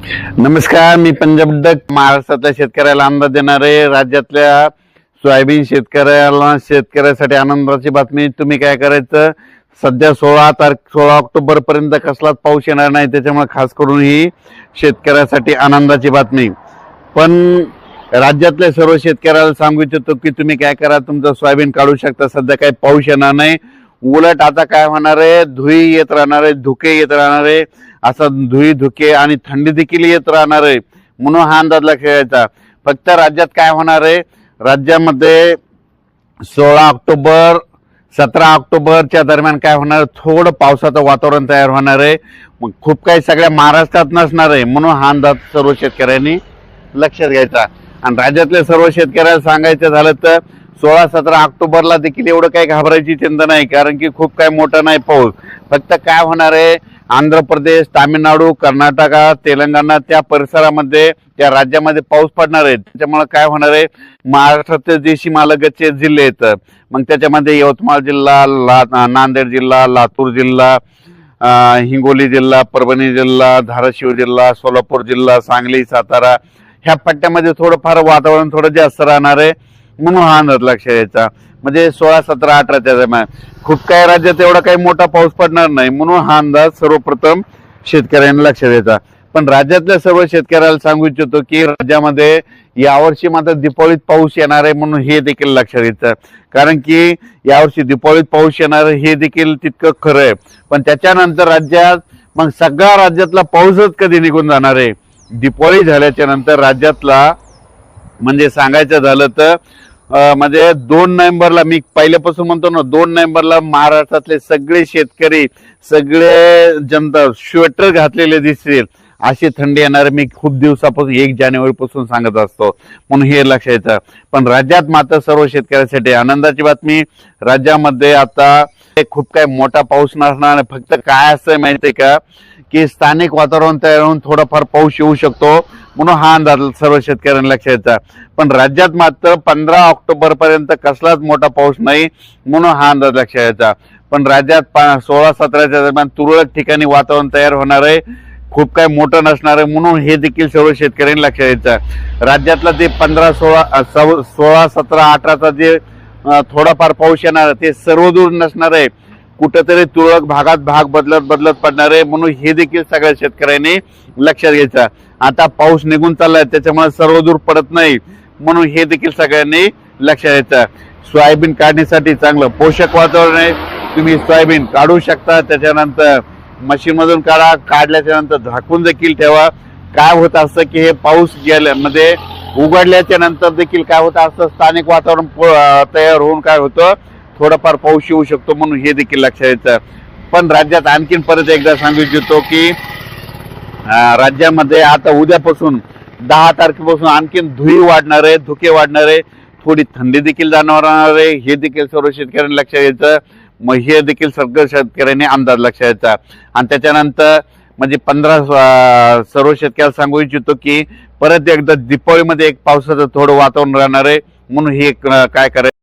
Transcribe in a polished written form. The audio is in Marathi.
नमस्कार, मी पंजाब डक. महाराष्ट्रातल्या शेतकऱ्याला अंदाज देणारे, राज्यातल्या सोयाबीन शेतकऱ्यासाठी आनंदाची बातमी. तुम्ही काय करायचं, सध्या 16 ऑक्टोबर पर्यंत कसलाच पाऊस येणार नाही, त्याच्यामुळे खास करून ही शेतकऱ्यासाठी आनंदाची बातमी. पण राज्यातल्या सर्व शेतकऱ्याला सांगू इच्छितो की तुम्ही काय करा, तुमचं सोयाबीन काढू शकता. सध्या काही पाऊस येणार नाही, उलट आता काय होणार आहे, धुई येत राहणार आहे, धुके येत राहणार आहे. असं धुई धुके आणि थंडी देखील येत राहणार आहे, म्हणून हा अंदाज लक्षात घ्यायचा. फक्त राज्यात काय होणार आहे, राज्यामध्ये 16 ऑक्टोबर 17 ऑक्टोबरच्या दरम्यान काय होणार, थोडं पावसाचं वातावरण तयार होणार आहे. मग खूप काही सगळ्या महाराष्ट्रात नसणार आहे, म्हणून हा अंदाज सर्व शेतकऱ्यांनी लक्षात घ्यायचा. आणि राज्यातल्या सर्व शेतकऱ्याला सांगायचं झालं तर 16-17 ऑक्टोबरला देखील एवढं काही घाबरायची चिंता नाही, कारण की खूप काय मोठा नाही पाऊस. फक्त काय होणार आहे, आंध्र प्रदेश, तामिळनाडू, कर्नाटक, तेलंगणा त्या परिसरामध्ये, त्या राज्यामध्ये पाऊस पडणार आहे. त्याच्यामुळे काय होणार आहे, महाराष्ट्रातले जे सीमालगतचे जिल्हे आहेत, मग त्याच्यामध्ये यवतमाळ जिल्हा, नांदेड जिल्हा, लातूर जिल्हा, हिंगोली जिल्हा, परभणी जिल्हा, धाराशिव जिल्हा, सोलापूर जिल्हा, सांगली, सातारा ह्या पट्ट्यामध्ये थोडंफार वातावरण थोडं जास्त राहणार आहे, म्हणून हा अंदाज लक्षात यायचा. म्हणजे 16, 17, 18च्या दरम्यान खूप काही राज्यात एवढा काही मोठा पाऊस पडणार नाही, म्हणून हा अंदाज सर्वप्रथम शेतकऱ्यांनी लक्षात द्यायचा. पण राज्यातल्या सर्व शेतकऱ्याला सांगू इच्छितो की राज्यामध्ये यावर्षी मात्र दीपावलीत पाऊस येणार आहे, म्हणून हे देखील लक्षात घ्यायचं. कारण की यावर्षी दीपावलीत पाऊस येणार हे देखील तितकं खरं आहे. पण त्याच्यानंतर राज्यात मग सगळ्या राज्यातला पाऊसच कधी निघून जाणार आहे, दीपावली झाल्याच्या नंतर राज्यातला. म्हणजे सांगायचं झालं तर म्हणजे 2 नोव्हेंबरला, मी पहिल्यापासून म्हणतो ना, 2 नोव्हेंबरला महाराष्ट्रातले सगळे शेतकरी, सगळे जनता स्वेटर घातलेले दिसतील, अशी थंडी येणार. मी खूप दिवसापासून 1 जानेवारीपासून सांगत असतो, म्हणून हे लक्षात येतं. पण राज्यात मात्र सर्व शेतकऱ्यांसाठी आनंदाची बातमी. राज्यामध्ये आता खूप काही मोठा पाऊस नसणार. फक्त काय असं माहितीये का, की स्थानिक वातावरण तयार होऊन थोडाफार पाऊस येऊ शकतो, म्हणून हा अंदाज सर्व शेतकऱ्यांना लक्षात यायचा. पण राज्यात मात्र 15 ऑक्टोबर पर्यंत कसलाच मोठा पाऊस नाही, म्हणून हा अंदाज लक्षात यायचा. पण राज्यात 16-17च्या दरम्यान तुरळक ठिकाणी वातावरण तयार होणार आहे, खूप काही मोठं नसणार आहे, म्हणून हे देखील सर्व शेतकऱ्यांनी लक्षात यायचं. राज्यातला ते 15, 16, 17, 18चा जे थोडाफार पाऊस येणार ते सर्वदूर नसणार आहे, कुठेतरी तुरळक भागात भाग बदलत पडणार आहे, म्हणून हे देखील सगळ्या शेतकऱ्यांनी लक्षात घ्यायचं. आता पाऊस निघून चाललाय, त्याच्यामुळे सर्वदूर पडत नाही, म्हणून हे देखील सगळ्यांनी लक्षात घ्यायचं. सोयाबीन काढण्यासाठी चांगलं पोषक वातावरण आहे, तुम्ही सोयाबीन काढू शकता. त्याच्यानंतर मशीन मधून काढल्याच्या नंतर झाकून देखील ठेवा. काय होत असतं की हे पाऊस गेल्यामध्ये उघडल्याच्या नंतर देखील काय होतं असतं, स्थानिक वातावरण तयार होऊन काय होतं, थोडाफार पाऊस येऊ शकतो, म्हणून हे देखील लक्षात यायचं. पण राज्यात आणखीन परत एकदा सांगू इच्छितो की राज्यामध्ये आता उद्यापासून 10 तारखेपासून आणखीन धुई वाढणार आहे, धुके वाढणार आहे, थोडी थंडी देखील जाणवणार आहे. हे देखील सर्व शेतकऱ्यांनी लक्षात घ्यायचं. मग हे देखील सगळ्या शेतकऱ्यांनी अंदाज लक्षात घ्यायचा. आणि त्याच्यानंतर म्हणजे 15 सर्व शेतकऱ्याला सांगू इच्छितो की परत एकदा दीपावलीमध्ये एक पावसाचं थोडं वातावरण राहणार आहे, म्हणून हे काय करायचं.